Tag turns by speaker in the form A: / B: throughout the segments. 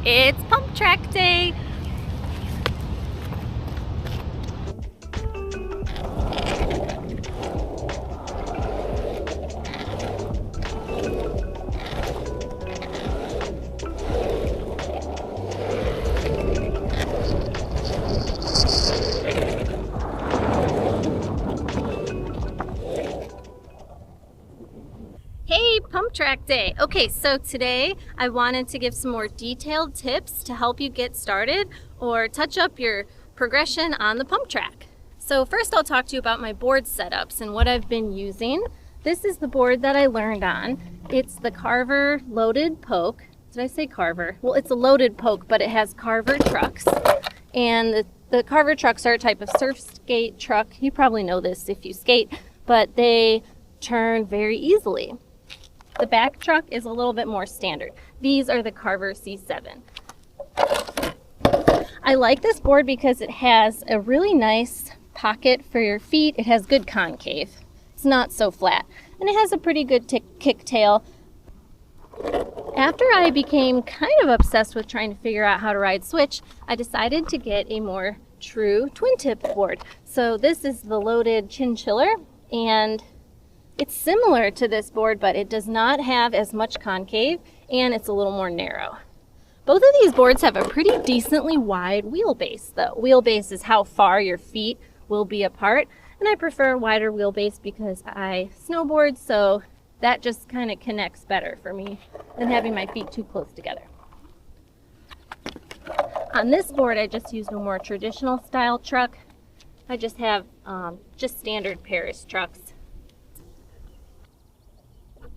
A: It's pump track day. Hey, pump track day. Okay, so today I wanted to give some more detailed tips to help you get started or touch up your progression on the pump track. So first I'll talk to you about my board setups and what I've been using. This is the board that I learned on. It's the Carver loaded poke. Did I say Carver? Well, it's a loaded poke, but it has Carver trucks. And the Carver trucks are a type of surf skate truck. You probably know this if you skate, but they turn very easily. The back truck is a little bit more standard. These are the Carver C7. I like this board because it has a really nice pocket for your feet. It has good concave. It's not so flat. And it has a pretty good kick tail. After I became kind of obsessed with trying to figure out how to ride switch, I decided to get a more true twin tip board. So this is the loaded chinchiller, and it's similar to this board, but it does not have as much concave and it's a little more narrow. Both of these boards have a pretty decently wide wheelbase though. Wheelbase is how far your feet will be apart, and I prefer a wider wheelbase because I snowboard, so that just kind of connects better for me than having my feet too close together. On this board I just used a more traditional style truck. I just have just standard Paris trucks.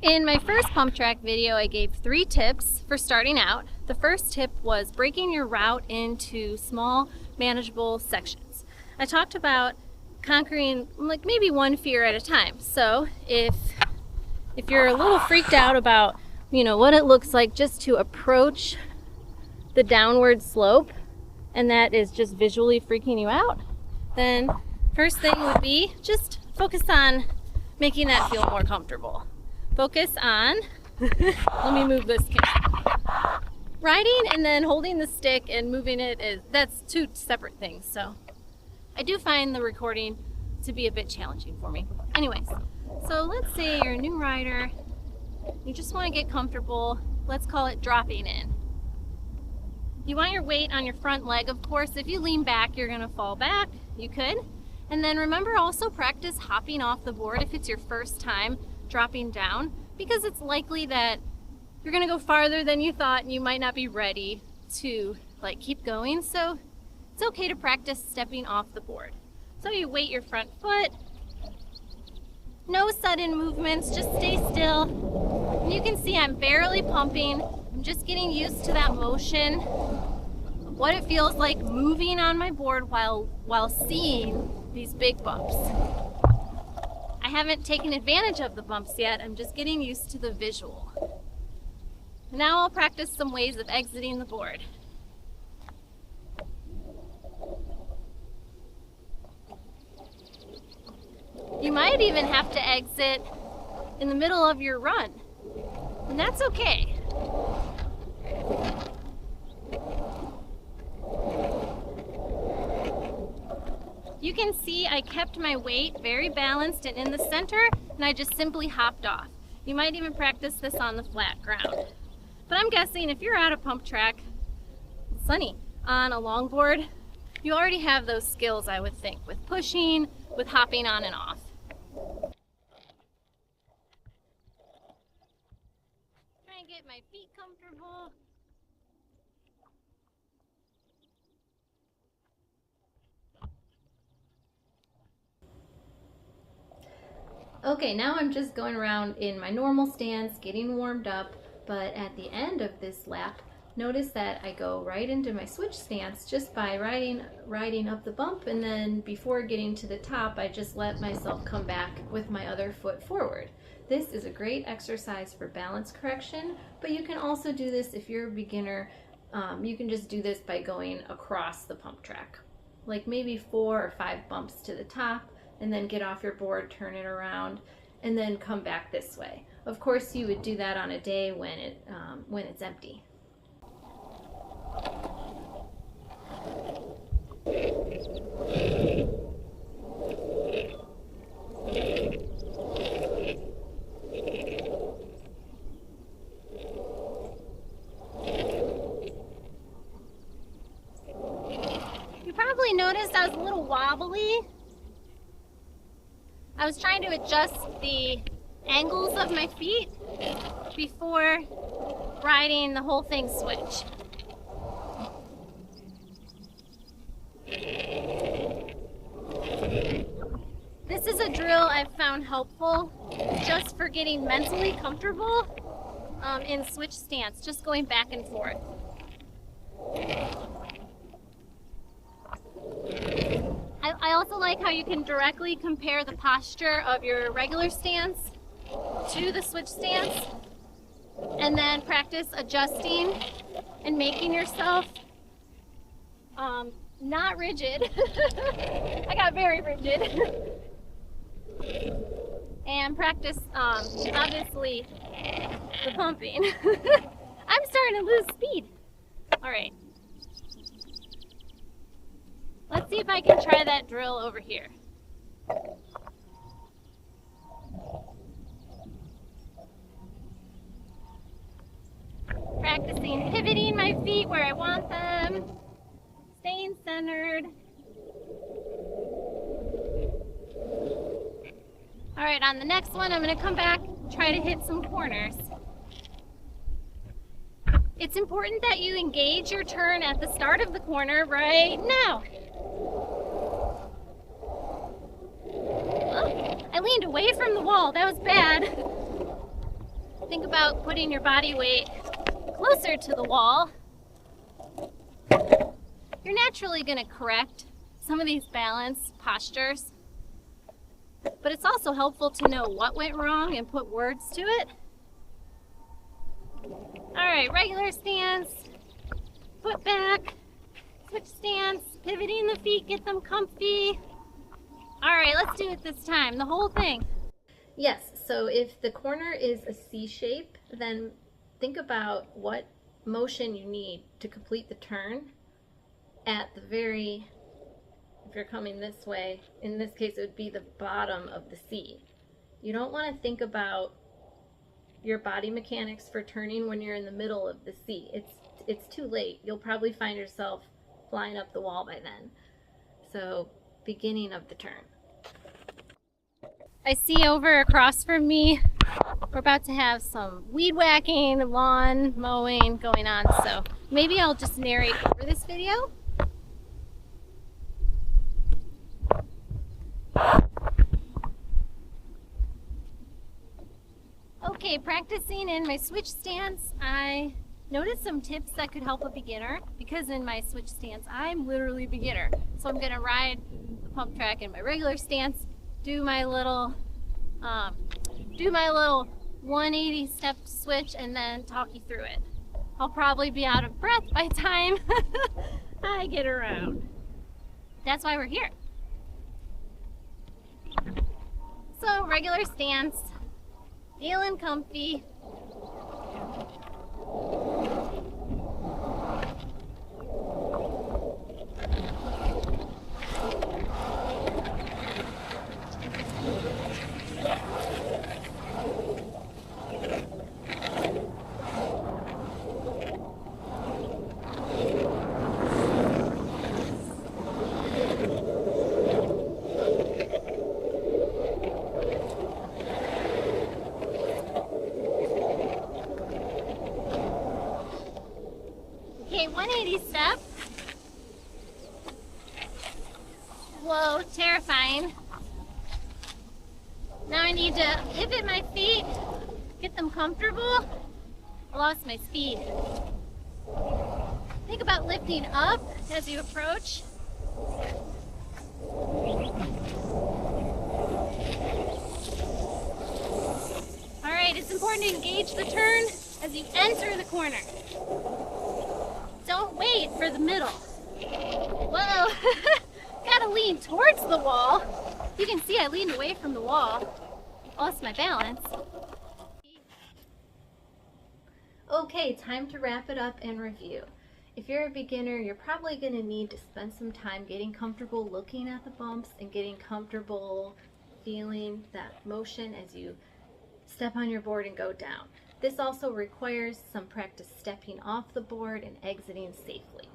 A: In my first pump track video, I gave 3 tips for starting out. The first tip was breaking your route into small, manageable sections. I talked about conquering like maybe one fear at a time. So if you're a little freaked out about, what it looks like just to approach the downward slope, and that is just visually freaking you out, then first thing would be just focus on making that feel more comfortable. Focus on, let me move this camera. Riding and then holding the stick and moving it, that's 2 separate things. So I do find the recording to be a bit challenging for me. Anyways, so let's say you're a new rider, you just want to get comfortable. Let's call it dropping in. You want your weight on your front leg, of course. If you lean back, you're gonna fall back. You could. And then remember, also practice hopping off the board if it's your first time dropping down, because it's likely that you're gonna go farther than you thought and you might not be ready to keep going. So it's okay to practice stepping off the board. So you weight your front foot, no sudden movements, just stay still. And you can see I'm barely pumping. I'm just getting used to that motion, what it feels like moving on my board while seeing these big bumps. I haven't taken advantage of the bumps yet. I'm just getting used to the visual. Now I'll practice some ways of exiting the board. You might even have to exit in the middle of your run, and that's okay. You can see I kept my weight very balanced and in the center, and I just simply hopped off. You might even practice this on the flat ground. But I'm guessing if you're at a pump track, sunny, on a longboard, you already have those skills, I would think, with pushing, with hopping on and off. Try and get my feet comfortable. Okay, now I'm just going around in my normal stance, getting warmed up, but at the end of this lap, notice that I go right into my switch stance just by riding up the bump, and then before getting to the top, I just let myself come back with my other foot forward. This is a great exercise for balance correction, but you can also do this if you're a beginner. You can just do this by going across the pump track, like maybe 4 or 5 bumps to the top, and then get off your board, turn it around, and then come back this way. Of course, you would do that on a day when it's empty. You probably noticed I was a little wobbly. I was trying to adjust the angles of my feet before riding the whole thing switch. This is a drill I've found helpful just for getting mentally comfortable in switch stance, just going back and forth. I also like how you can directly compare the posture of your regular stance to the switch stance, and then practice adjusting and making yourself not rigid. I got very rigid. And practice, obviously, the pumping. I'm starting to lose speed. All right. Let's see if I can try that drill over here. Practicing pivoting my feet where I want them, staying centered. All right, on the next one, I'm going to come back, try to hit some corners. It's important that you engage your turn at the start of the corner right now. Oh, I leaned away from the wall. That was bad. Think about putting your body weight closer to the wall. You're naturally going to correct some of these balance postures, but it's also helpful to know what went wrong and put words to it. All right, regular stance, foot back, switch stance, pivoting the feet, get them comfy. All right, let's do it this time, the whole thing. Yes, so if the corner is a C shape, then think about what motion you need to complete the turn at the very, if you're coming this way, in this case it would be the bottom of the C. You don't want to think about your body mechanics for turning when you're in the middle of the C. It's too late. You'll probably find yourself flying up the wall by then. So, beginning of the turn. I see over across from me, we're about to have some weed whacking, lawn mowing going on, so maybe I'll just narrate over this video. Okay, practicing in my switch stance, I noticed some tips that could help a beginner, because in my switch stance, I'm literally beginner. So I'm gonna ride the pump track in my regular stance, do my little 180 step switch, and then talk you through it. I'll probably be out of breath by the time I get around. That's why we're here. So regular stance, feeling comfy. Okay, 180 step. Whoa, terrifying. Now I need to pivot my feet, get them comfortable. I lost my speed. Think about lifting up as you approach. All right, it's important to engage the turn as you enter the corner. Don't wait for the middle. Whoa, gotta lean towards the wall. You can see I leaned away from the wall. Lost my balance. Okay, time to wrap it up and review. If you're a beginner, you're probably going to need to spend some time getting comfortable looking at the bumps and getting comfortable feeling that motion as you step on your board and go down. This also requires some practice stepping off the board and exiting safely.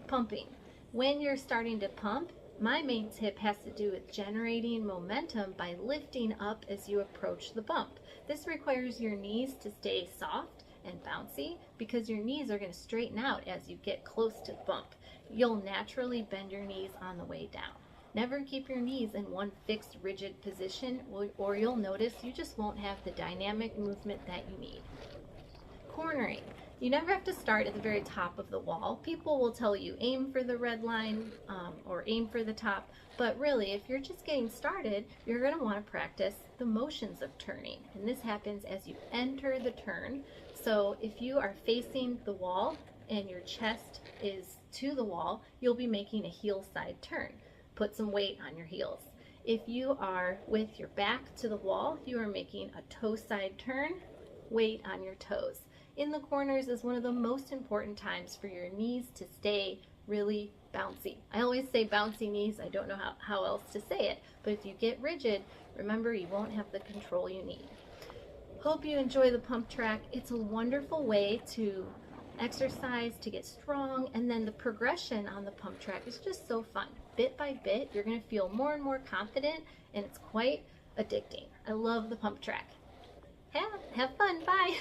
A: Pumping. When you're starting to pump, my main tip has to do with generating momentum by lifting up as you approach the bump. This requires your knees to stay soft and bouncy because your knees are going to straighten out as you get close to the bump. You'll naturally bend your knees on the way down. Never keep your knees in one fixed, rigid position, or you'll notice you just won't have the dynamic movement that you need. Cornering. You never have to start at the very top of the wall. People will tell you aim for the red line or aim for the top, but really if you're just getting started, you're going to want to practice the motions of turning, and this happens as you enter the turn. So if you are facing the wall and your chest is to the wall, you'll be making a heel side turn. Put some weight on your heels. If you are with your back to the wall, you are making a toe side turn, weight on your toes. In the corners is one of the most important times for your knees to stay really bouncy. I always say bouncy knees. I don't know how else to say it, but if you get rigid, remember you won't have the control you need. Hope you enjoy the pump track. It's a wonderful way to exercise, to get strong, and then the progression on the pump track is just so fun. Bit by bit, you're going to feel more and more confident, and it's quite addicting. I love the pump track. Have fun. Bye.